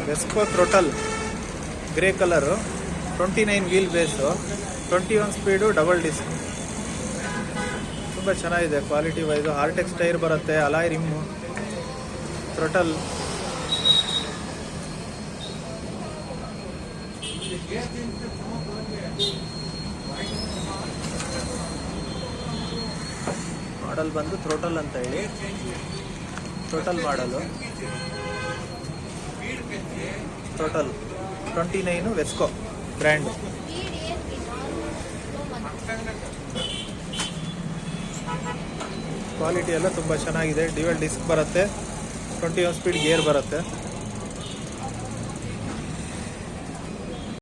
ವೆಸ್ಕೋ throttle grey colour, 29 wheel base, 21 speed, double disc. ತುಂಬ ಚೆನ್ನಾಗಿದೆ quality wise. Hartex tyre ಬರುತ್ತೆ, alloy rim, throttle. Model ಬಂದು throttle ಅಂತ ಹೇಳಿ, ಥ್ರೋಟಲ್ ಮಾಡಲು. Total 29 ವೆಸ್ಕೋ brand. ಕ್ವಾಲಿಟಿ ಎಲ್ಲ ತುಂಬ ಚೆನ್ನಾಗಿದೆ. ಡ್ಯುಯಲ್ ಡಿಸ್ಕ್ ಬರುತ್ತೆ, 21 ಸ್ಪೀಡ್ ಗೇರ್ ಬರುತ್ತೆ.